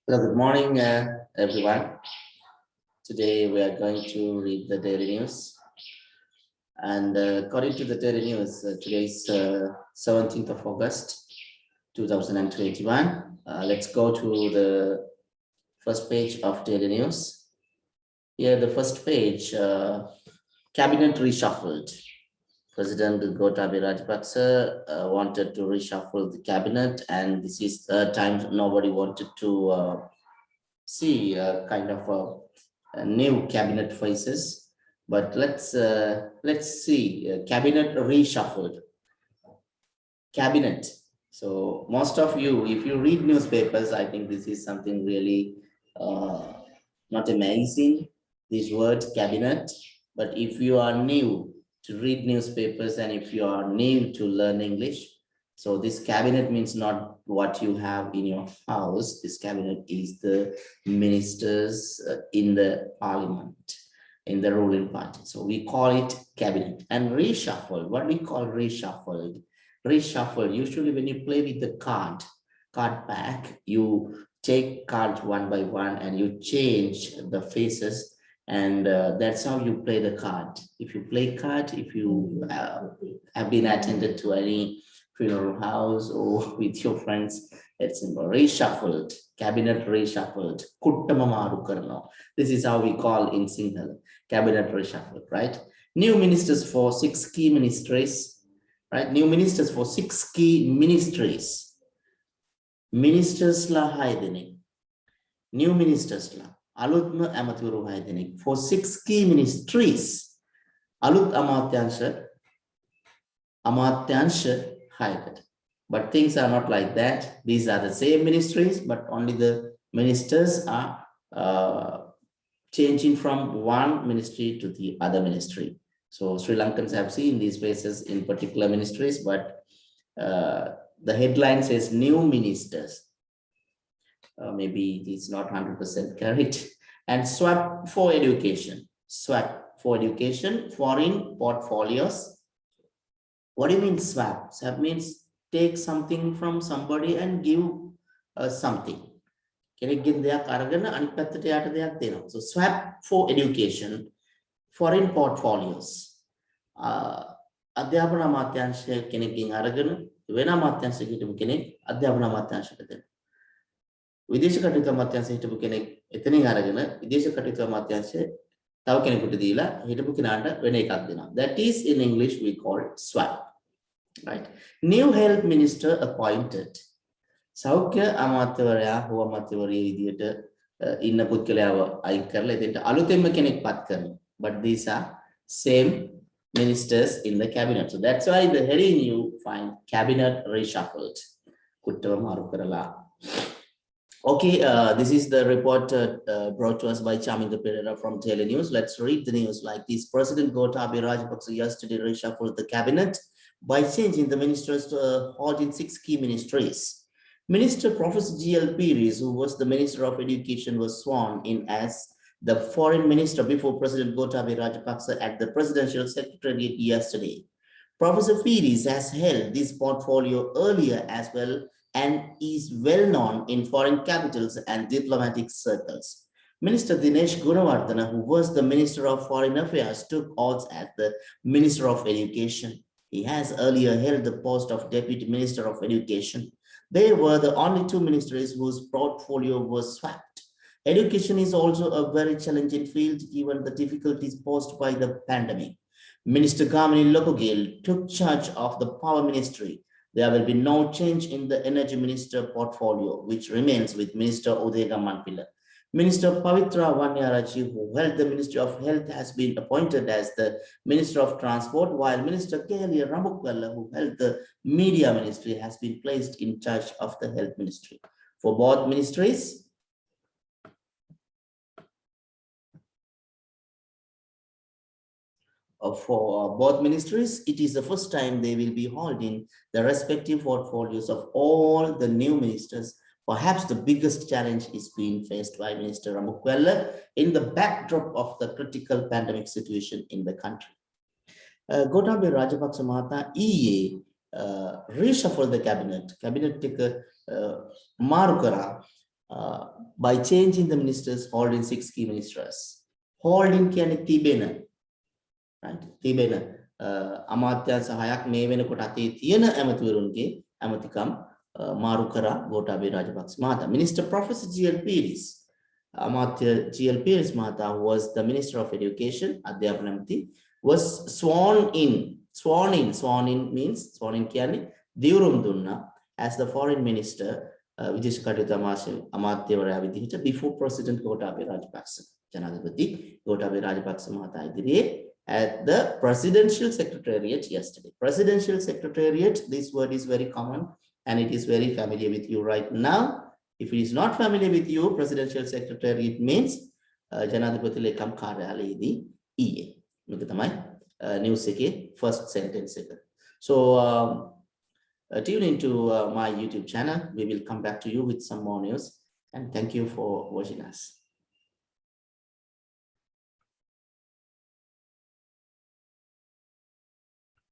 Hello, good morning, everyone. Today we are going to read the daily news. And according to the daily news, today is 17th of August, 2021. Let's go to the first page of daily news. Here, the first page, cabinet reshuffled. President Gotabaya Rajapaksa wanted to reshuffle the cabinet, and this is the time nobody wanted to see kind of new cabinet faces. But let's see cabinet reshuffled. Cabinet. So most of you, if you read newspapers, I think this is something really not amazing. This word cabinet. But if you are new to read newspapers and if you are new to learn English, so this cabinet means not what you have in your house. This cabinet is the ministers in the parliament, in the ruling party. So we call it cabinet. And reshuffle, what we call reshuffled. Reshuffle, usually when you play with the card pack, you take cards one by one and you change the faces, and that's how you play the card. If you play card, if you have been attended to any funeral house or with your friends, it's reshuffled, cabinet reshuffled. This is how we call in Sinhala, cabinet reshuffled, right? New ministers for 6 key ministries, right? New ministers for 6 key ministries. Ministers la haidene. New ministers la. Alutma amaturu haidene. For 6 key ministries. Alut amatyansha hired. But things are not like that. These are the same ministries, but only the ministers are changing from one ministry to the other ministry. So Sri Lankans have seen these faces in particular ministries, but the headline says new ministers. Maybe it's not 100% correct. And swap for education. Swap for education, foreign portfolios. What do you mean swap? Swap means take something from somebody and give something. So swap for education, foreign portfolios. අධ්‍යාපන අමාත්‍යාංශය කෙනෙක්ගෙන් අරගෙන වෙන අමාත්‍යාංශයකට හිටපු කෙනෙක් අධ්‍යාපන අමාත්‍යාංශයට දෙනවා. විදේශ කටයුතු අමාත්‍යාංශය හිටපු කෙනෙක් එතනින් අරගෙන විදේශ කටයුතු අමාත්‍යාංශය තව කෙනෙකුට දීලා හිටපු කෙනාට වෙන එකක් දෙනවා. That is in English we call it swap. Right? New health minister appointed. සෞඛ්‍ය අමාත්‍යවරයා හෝ අමාත්‍යවරිය විදියට ඉන්න පුද්ගලයාව අයින් කරලා එතෙන්ට අලුතෙන්ම කෙනෙක් පත් කරනවා. But these are same ministers in the cabinet. So that's why the heading you find cabinet reshuffled. Okay, this is the report brought to us by Chaminda Pereira from Daily News. Let's read the news like this. President Gotabaya Rajapaksa yesterday reshuffled the cabinet by changing the ministers to hold in 6 key ministries. Minister Professor G.L. Piris, who was the Minister of Education, was sworn in as the foreign minister before President Gotabaya Rajapaksa at the presidential secretariat yesterday. Professor Piris has held this portfolio earlier as well and is well known in foreign capitals and diplomatic circles. Minister Dinesh Gunawardena, who was the Minister of Foreign Affairs, took oath as the Minister of Education. He has earlier held the post of Deputy Minister of Education. They were the only 2 ministries whose portfolio was swapped. Education is also a very challenging field given the difficulties posed by the pandemic. Minister Gamini Lokogil took charge of the Power Ministry. There will be no change in the Energy Minister portfolio, which remains with Minister Udega Manpila. Minister Pavitra Vanyarachi, who held the Ministry of Health, has been appointed as the Minister of Transport, while Minister Kelly Ramukwala, who held the Media Ministry, has been placed in charge of the Health Ministry. For both ministries, it is the first time they will be holding the respective portfolios of all the new ministers. Perhaps the biggest challenge is being faced by Minister Ramukwala in the backdrop of the critical pandemic situation in the country. Gotabaya Rajapaksa Mahata reshuffle the cabinet එක මාරු කරා by changing the ministers, holding 6 key ministers. Holding කියන්නේ තිබෙන. Right? තිබෙන අමාත්‍යංශ 6ක් මේ වෙනකොට අතේ තියෙන ඇමතිවරුන්ගේ ඇමතිකම් මාරු කරා ගෝඨාභය රාජපක්ෂ මහතා. Minister Professor G.L. Peiris, අමාත්‍ය G.L. Peiris මහතා, who was the Minister of Education, අධ්‍යාපන ඇමති, was sworn in. Sworn in means sworn in කියන්නේ දිවුරුම් දුන්නා as the foreign minister, විදේශ කටයුතු අමාත්‍යවරයා විදිහට before President ගෝඨාභය රාජපක්ෂ, ජනාධිපති ගෝඨාභය රාජපක්ෂ මහතා ඉදිරියේ at the presidential secretariat yesterday. Presidential secretariat, this word is very common and it is very familiar with you right now. If it is not familiar with you, presidential secretariat means ජනාධිපති ලේකම් කාර්යාලයේදී ඊයේ. මේක තමයි news එකේ first sentence එක. So tune into my YouTube channel. We will come back to you with some more news, and thank you for watching us.